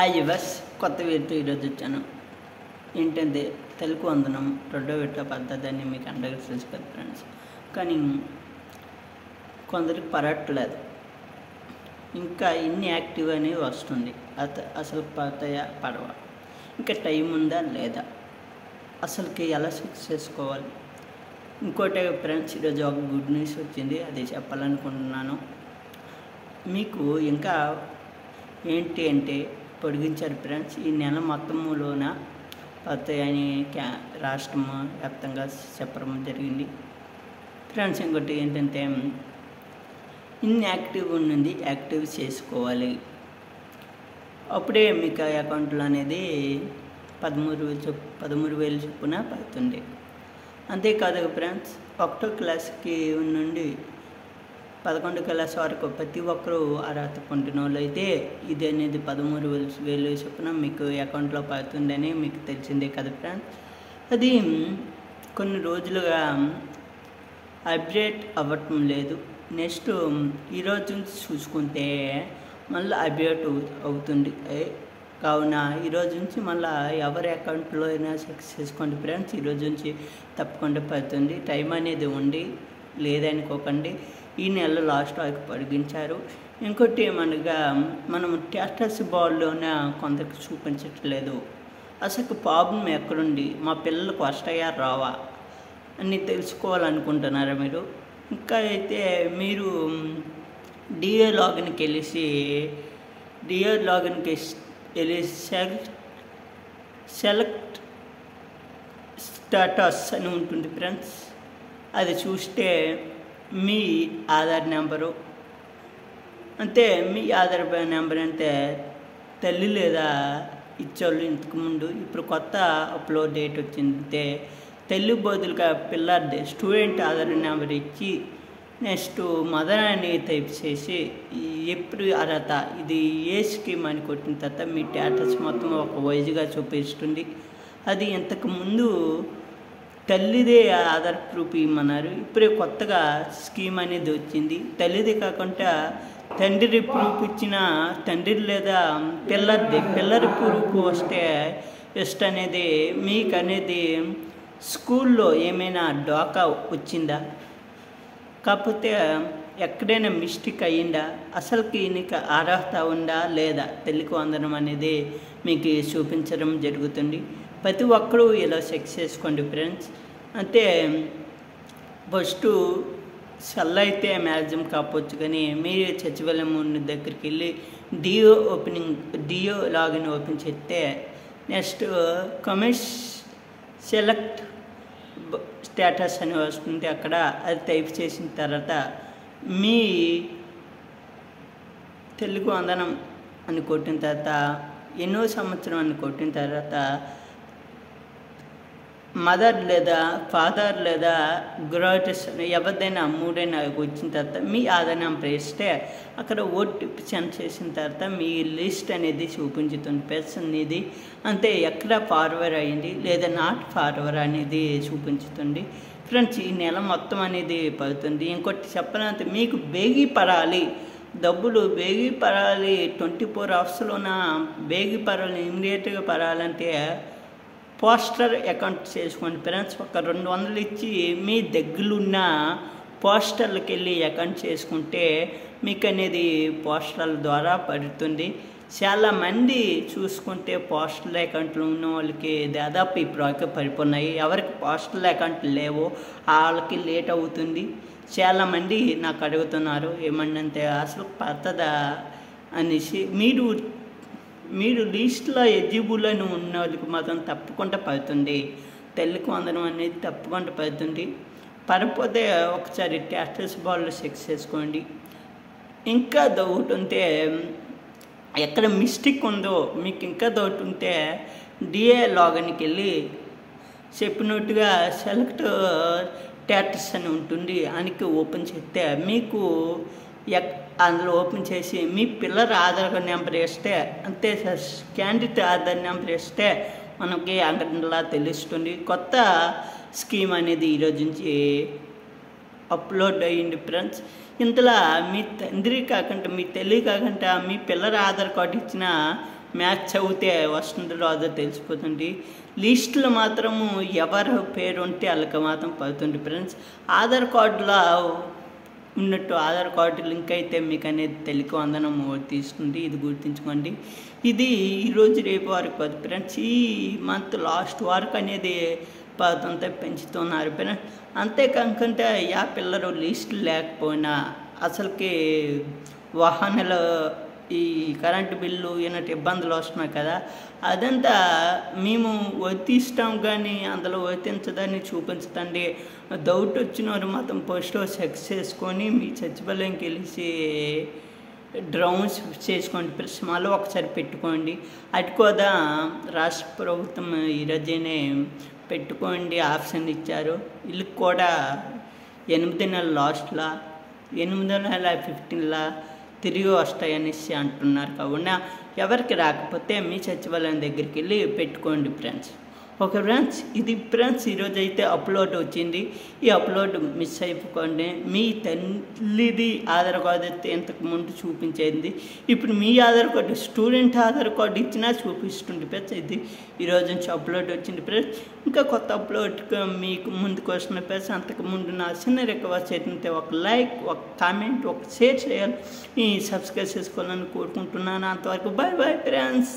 Yours కొత్త వీరితో ఈరోజు వచ్చాను. ఏంటంటే తెలుగు వందనం రెండో విడత పద్ధతి అని మీకు అందరికీ తెలుసు కదా ఫ్రెండ్స్. కానీ కొందరికి పడట్లేదు. ఇంకా ఇన్ని యాక్టివ్ అనేవి వస్తుంది. అసలు పడతాయా పడవా, ఇంకా టైం ఉందా లేదా, అసలుకి ఎలా ఫిక్స్ చేసుకోవాలి. ఇంకోటి ఫ్రెండ్స్, ఈరోజు ఒక గుడ్ న్యూస్ వచ్చింది, అది చెప్పాలనుకుంటున్నాను మీకు. ఇంకా ఏంటి అంటే పొడిగించారు ఫ్రెండ్స్. ఈ నెల మొత్తంలోన పడతాయని రాష్ట్రం వ్యాప్తంగా చెప్పడం జరిగింది ఫ్రెండ్స్. ఇంకోటి ఏంటంటే ఇన్ని యాక్టివ్ ఉన్నది యాక్టివ్ చేసుకోవాలి. అప్పుడే మీకు అకౌంట్లో అనేది 13,000 చొప్పున పడుతుంది. అంతేకాదు ఫ్రెండ్స్, 1వ క్లాస్కి నుండి 11వ క్లాస్ వరకు ప్రతి ఒక్కరూ అర్హత పొందిన వాళ్ళు అయితే ఇది అనేది 13,000 చొప్పున మీకు అకౌంట్లో పడుతుందని మీకు తెలిసిందే కదా ఫ్రెండ్స్. అది కొన్ని రోజులుగా అప్డేట్ అవ్వటం లేదు. నెక్స్ట్ ఈరోజు నుంచి చూసుకుంటే మళ్ళీ అప్డేట్ అవుతుంది. కావున ఈరోజు నుంచి మళ్ళీ ఎవరి అకౌంట్లో అయినా చెక్ చేసుకోండి ఫ్రెండ్స్. ఈరోజు నుంచి తప్పకుండా పడుతుంది. టైం అనేది ఉండి లేదనుకోకండి. ఈ నెల లాస్ట్ వరకు పొడిగించారు. ఇంకోటి ఏమనగా మనం స్టేటస్ బాల్లోనే కొందరికి చూపించట్లేదు. అసలు ప్రాబ్లం ఎక్కడుంది, మా పిల్లలకు వస్తాయా రావా అని తెలుసుకోవాలనుకుంటున్నారా మీరు? ఇంకా అయితే మీరు డిఏ లాగిన్కి వెళ్ళి సెలెక్ట్ స్టేటస్ అని ఉంటుంది ఫ్రెండ్స్. అది చూస్తే మీ ఆధార్ నెంబరు అంటే మీ ఆధార్ నెంబర్ అంటే తల్లి లేదా ఇచ్చేవాళ్ళు ఇంతకుముందు. ఇప్పుడు కొత్త అప్లోడ్ డేట్ వచ్చిందంటే తల్లి బదులుగా పిల్లర్ది స్టూడెంట్ ఆధార్ నెంబర్ ఇచ్చి నెక్స్ట్ మదర్ అని టైప్ చేసి ఎప్పుడు అర్హత ఇది ఏ స్కీమ్ అని కొట్టిన తర్వాత మీ స్టేటస్ మొత్తం ఒక వైజ్గా చూపిస్తుంది. అది ఇంతకుముందు తల్లిదే ఆధార్ ప్రూఫ్ ఇమ్మన్నారు. ఇప్పుడే కొత్తగా స్కీమ్ అనేది వచ్చింది. తల్లిది కాకుండా తండ్రి ప్రూఫ్ ఇచ్చిన తండ్రి లేదా పిల్లరి ప్రూఫ్ వస్తే జస్ట్ అనేది మీకు అనేది స్కూల్లో ఏమైనా డోకా వచ్చిందా, కాకపోతే ఎక్కడైనా మిస్టేక్ అయ్యిందా, అసలుకి నీకు అర్హత ఉందా లేదా, తల్లికి వందనం అనేది మీకు చూపించడం జరుగుతుంది. ప్రతి ఒక్కరూ ఇలా చెక్ చేసుకోండి ఫ్రెండ్స్. అంటే ఫస్ట్ సెల్ అయితే మ్యాక్సిమం కాకపోవచ్చు, కానీ మీరు సచివాలయం దగ్గరికి వెళ్ళి డిఓ లాగిన్ ఓపెన్ చేస్తే నెక్స్ట్ కమిష్ సెలెక్ట్ స్టేటస్ అని వస్తుంది. అక్కడ అది టైప్ చేసిన తర్వాత మీ తెలుగు వందనం అని కొట్టిన తర్వాత ఎన్నో సంవత్సరం అని కొట్టిన తర్వాత మదర్ లేదా ఫాదర్ లేదా గ్రాటిస్ ఎవరిదైనా మూడైనా వచ్చిన తర్వాత మీ ఆధార్ నెంబర్ ఇస్తే అక్కడ ఓటీపీ సెండ్ చేసిన తర్వాత మీ లిస్ట్ అనేది చూపించుతుంది పర్సన్ ఇది. అంతే ఎక్కడ ఫార్వర్డ్ అయ్యింది లేదా నాట్ ఫార్వర్డ్ అనేది చూపించుతుంది ఫ్రెండ్స్. ఈ నెల మొత్తం అనేది పడుతుంది. ఇంకోటి చెప్పాలంటే మీకు బేగి పడాలి, డబ్బులు బేగి పడాలి, 24 అవర్స్లోన బేగి పడాలి, ఇమ్మీడియట్గా పడాలంటే పోస్టర్ అకౌంట్ చేసుకోండి ఫ్రెండ్స్. ఒక 200 ఇచ్చి మీ దగ్గరున్న పోస్టర్లకు వెళ్ళి అకౌంట్ చేసుకుంటే మీకు అనేది పోస్టర్ల ద్వారా పడుతుంది. చాలామంది చూసుకుంటే పోస్టల్ అకౌంట్లు ఉన్న వాళ్ళకి దాదాపు ఇప్పుడు పడిపోయినాయి. ఎవరికి పోస్టల్ అకౌంట్లు లేవో వాళ్ళకి లేట్ అవుతుంది. చాలామంది నాకు అడుగుతున్నారు ఏమన్నంటే అసలు పడుతుందా అనేసి. మీరు లిస్ట్లో ఎలిజిబుల్ అని ఉన్న వాళ్ళకి మాత్రం తప్పకుండా పడుతుంది. తల్లికి వందనం అనేది తప్పకుండా పడుతుంది. పడిపోతే ఒకసారి స్టేటస్ బాల్లో చెక్ చేసుకోండి. ఇంకా డౌట్ ఉంటే ఎక్కడ మిస్టేక్ ఉందో మీకు ఇంకా డౌట్ ఉంటే డిఏ లాగిన్కి వెళ్ళి చెప్పినట్టుగా సెలెక్ట్ స్టేటస్ అని ఉంటుంది. దానికి ఓపెన్ చేస్తే మీకు అందులో ఓపెన్ చేసి మీ పిల్లల ఆధార్ నెంబర్ వేస్తే అంతే సార్, క్యాండిడేట్ ఆధార్ నెంబర్ వేస్తే మనకి అంగడిలా తెలుస్తుంది. కొత్త స్కీమ్ అనేది ఈరోజు నుంచి అప్లోడ్ అయ్యింది ఫ్రెండ్స్. ఇంతలా మీ తండ్రి కాకుండా మీ తల్లి కాకుండా మీ పిల్లల ఆధార్ కార్డు ఇచ్చిన మ్యాథ్స్ చదివితే వస్తుందో రాదో తెలిసిపోతుంది. లిస్టులో మాత్రము ఎవరు పేరు ఉంటే వాళ్ళకి మాత్రం పడుతుంది ఫ్రెండ్స్. ఆధార్ కార్డులో ఉన్నట్టు ఆధార్ కార్డు లింక్ అయితే మీకు అనేది తెలుగు వందనం తీస్తుంది. ఇది గుర్తుంచుకోండి. ఇది ఈరోజు రేపు వరకు కాదు ఫ్రెండ్స్, ఈ మంత్ లాస్ట్ వరకు అనేది పదంతా పెంచుతున్నారు ఫ్రెండ్స్. అంతేకాకుండా యా పిల్లలు లిస్ట్ లేకపోయినా అసలుకి వాహనాల ఈ కరెంటు బిల్లు ఏమంటే ఇబ్బందులు వస్తున్నాయి కదా, అదంతా మేము వర్తిస్తాం కానీ అందులో వర్తించదని చూపించదండి. డౌట్ వచ్చిన వారు మాత్రం పోస్ట్ సెక్స్ చేసుకొని మీ సచివాలయంకి వెళ్ళి డ్రౌన్స్ చేసుకోండి ప్లస్ మళ్ళీ ఒకసారి పెట్టుకోండి. అది కూడా రాష్ట్ర ప్రభుత్వం ఈరోజునే పెట్టుకోండి ఆప్షన్ ఇచ్చారు. వీళ్ళకి కూడా 8 నెలల లాస్ట్లో 8/15 తిరిగి వస్తాయనేసి అంటున్నారు. కావున ఎవరికి రాకపోతే మీ సచివాలయం దగ్గరికి వెళ్ళి పెట్టుకోండి ఫ్రెండ్స్. ఓకే ఫ్రెండ్స్, ఇది ఫ్రెండ్స్ ఈరోజు అయితే అప్లోడ్ వచ్చింది. ఈ అప్లోడ్ మిస్ అయిపోకండి. మీ తల్లిది ఆధార్ కార్డు అయితే ఇంతకు ముందు చూపించేది, ఇప్పుడు మీ Aadhaar card student Aadhaar card ఇచ్చినా చూపిస్తుంది ఫ్రెండ్స్. ఇది ఈరోజు నుంచి అప్లోడ్ వచ్చింది ఫ్రెండ్స్. ఇంకా కొత్త అప్లోడ్ మీకు ముందుకు వస్తున్న ఫ్రెండ్స్. అంతకుముందు నా చిన్న రిక్వెస్ట్ అయితే ఒక లైక్, ఒక కామెంట్, ఒక షేర్ చేయాలి, సబ్స్క్రైబ్ చేసుకోవాలని కోరుకుంటున్నాను. అంతవరకు బాయ్ బాయ్ ఫ్రెండ్స్.